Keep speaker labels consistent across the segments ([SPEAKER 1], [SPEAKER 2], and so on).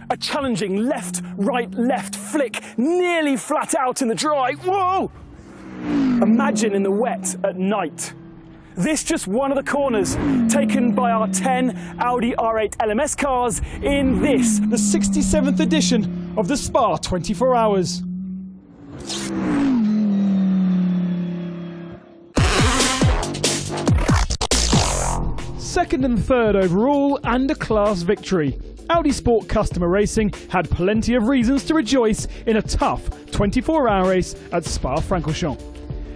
[SPEAKER 1] A challenging left, right, left flick, nearly flat out in the dry. Whoa! Imagine in the wet at night. This just one of the corners taken by our 10 Audi R8 LMS cars in this, the 67th edition of the Spa 24 Hours. Second and third overall and a class victory. Audi Sport Customer Racing had plenty of reasons to rejoice in a tough 24-hour race at Spa-Francorchamps.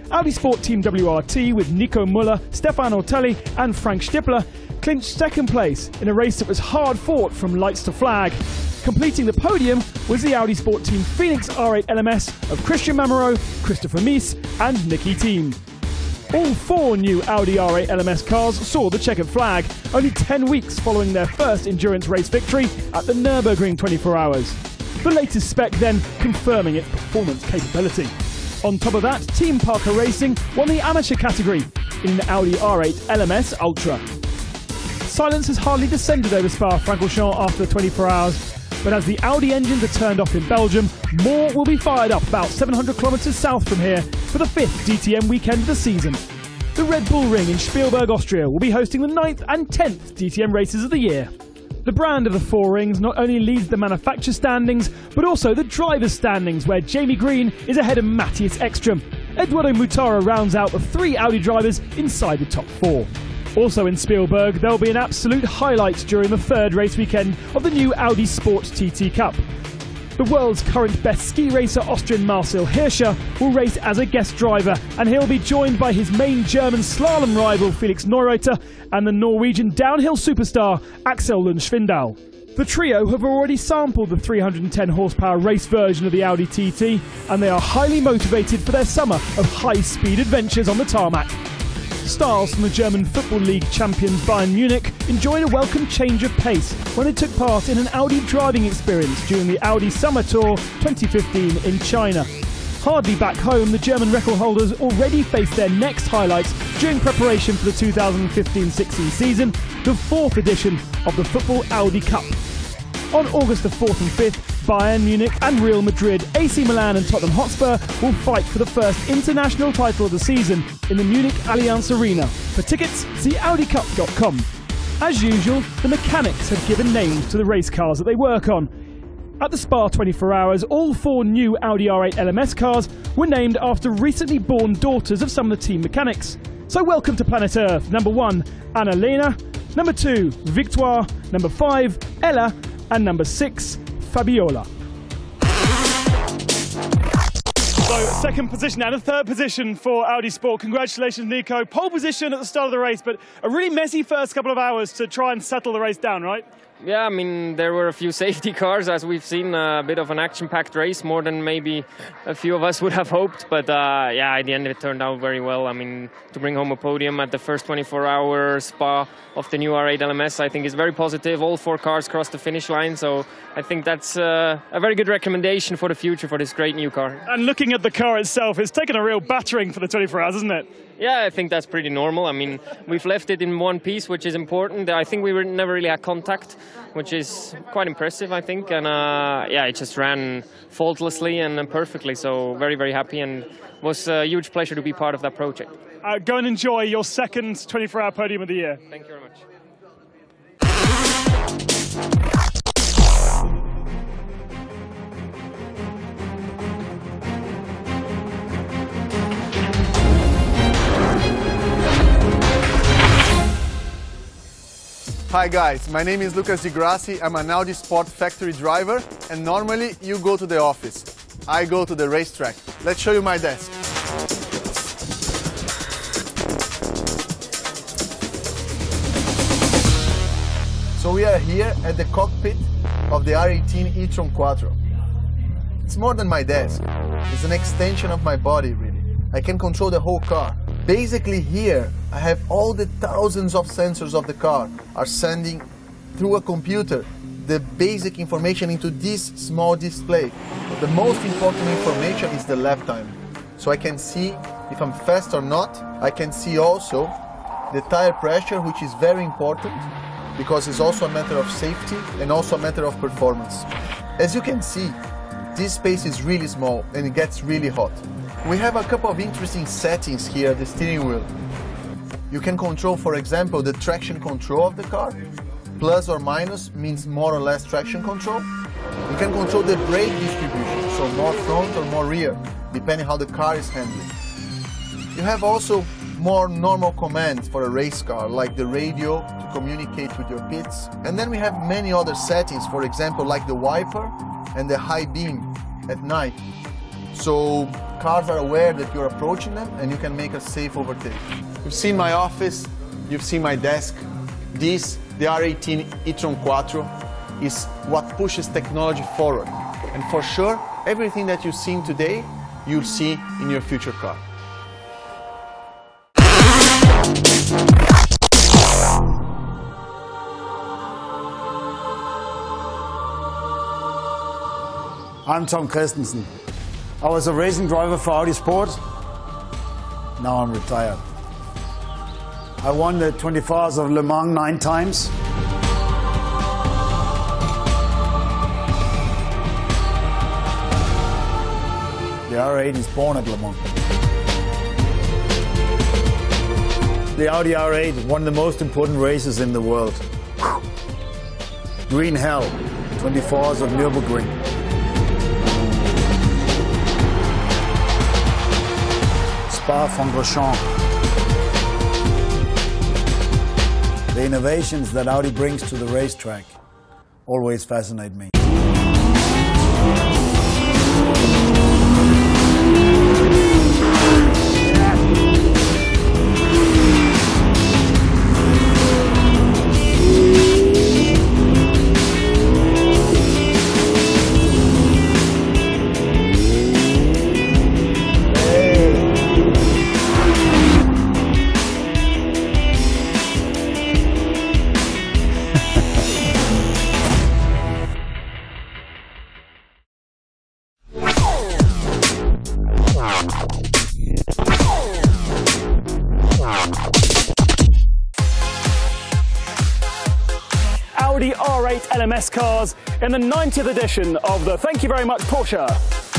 [SPEAKER 1] Audi Sport Team WRT with Nico Müller, Stefan Ortelli and Frank Stippler clinched second place in a race that was hard fought from lights to flag. Completing the podium was the Audi Sport Team Phoenix R8 LMS of Christian Mamero, Christopher Mies and Nicky Thiem. All four new Audi R8 LMS cars saw the checkered flag, only 10 weeks following their first endurance race victory at the Nürburgring 24 Hours. The latest spec then confirming its performance capability. On top of that, Team Parker Racing won the amateur category in an Audi R8 LMS Ultra. Silence has hardly descended over Spa-Francorchamps after the 24 hours, but as the Audi engines are turned off in Belgium, more will be fired up about 700 kilometres south from here for the 5th DTM weekend of the season. The Red Bull Ring in Spielberg, Austria will be hosting the 9th and 10th DTM races of the year. The brand of the four rings not only leads the manufacturer standings, but also the driver's standings, where Jamie Green is ahead of Matthias Ekstrom. Eduardo Mutara rounds out the 3 Audi drivers inside the top 4. Also in Spielberg, there will be an absolute highlight during the 3rd race weekend of the new Audi Sport TT Cup. The world's current best ski racer, Austrian Marcel Hirscher, will race as a guest driver, and he'll be joined by his main German slalom rival Felix Neureuter and the Norwegian downhill superstar Axel Lund Schwindal. The trio have already sampled the 310 horsepower race version of the Audi TT, and they are highly motivated for their summer of high-speed adventures on the tarmac. Stars from the German Football League champions Bayern Munich enjoyed a welcome change of pace when they took part in an Audi driving experience during the Audi Summer Tour 2015 in China. Hardly back home, the German record holders already face their next highlights during preparation for the 2015-16 season, the 4th edition of the Football Audi Cup. On August the 4th and 5th, Bayern Munich and Real Madrid, AC Milan and Tottenham Hotspur will fight for the first international title of the season in the Munich Allianz Arena. For tickets, see AudiCup.com. As usual, the mechanics have given names to the race cars that they work on. At the Spa 24 Hours, all 4 new Audi R8 LMS cars were named after recently born daughters of some of the team mechanics. So welcome to Planet Earth. Number 1, Annalena. Number 2, Victoire. Number 5, Ella. And number 6, Fabiola. So, second position and a third position for Audi Sport. Congratulations, Nico. Pole position at the start of the race, but a really messy first couple of hours to try and settle the race down, right?
[SPEAKER 2] Yeah, I mean, there were a few safety cars, as we've seen, a bit of an action-packed race, more than maybe a few of us would have hoped. But yeah, at the end it turned out very well. I mean, to bring home a podium at the first 24-hour Spa of the new R8 LMS, I think is very positive. All 4 cars crossed the finish line, so I think that's a very good recommendation for the future for this great new car. And
[SPEAKER 1] looking at the car itself, it's taken a real battering for the 24 hours, isn't it?
[SPEAKER 2] Yeah, I think that's pretty normal. I mean, we've left it in one piece, which is important. I think we never really had contact, which is quite impressive, I think. And yeah, it just ran faultlessly and perfectly. So very, very happy, and it was a huge pleasure to be part of that project.
[SPEAKER 1] Go and enjoy your second 24-hour podium of the year.
[SPEAKER 2] Thank you very much.
[SPEAKER 3] Hi guys, my name is Lucas Di Grassi. I'm an Audi Sport factory driver, and normally you go to the office. I go to the racetrack. Let's show you my desk. So we are here at the cockpit of the R18 e-tron Quattro. It's more than my desk. It's an extension of my body, really. I can control the whole car. Basically here, I have all the thousands of sensors of the car are sending through a computer the basic information into this small display. The most important information is the lap time. So I can see if I'm fast or not. I can see also the tire pressure, which is very important because it's also a matter of safety and also a matter of performance. As you can see, this space is really small and it gets really hot. We have a couple of interesting settings here at the steering wheel. You can control, for example, the traction control of the car. Plus or minus means more or less traction control. You can control the brake distribution, so more front or more rear, depending how the car is handling. You have also more normal commands for a race car, like the radio to communicate with your pits. And then we have many other settings, for example, like the wiper and the high beam at night. So cars are aware that you're approaching them and you can make a safe overtake. You've seen my office, you've seen my desk. This, the R18 e-tron Quattro, is what pushes technology forward. And for sure, everything that you've seen today, you'll see in your future car.
[SPEAKER 4] I'm Tom Christensen. I was a racing driver for Audi Sport. Now I'm retired. I won the 24 Hours of Le Mans 9 times. The R8 is born at Le Mans. The Audi R8 won the most important races in the world. Green Hell, 24 Hours of Nürburgring. Franchorchamps. The innovations that Audi brings to the racetrack always fascinate me.
[SPEAKER 1] Audi R8 LMS cars in the 90th edition of the Thank You Very Much Porsche.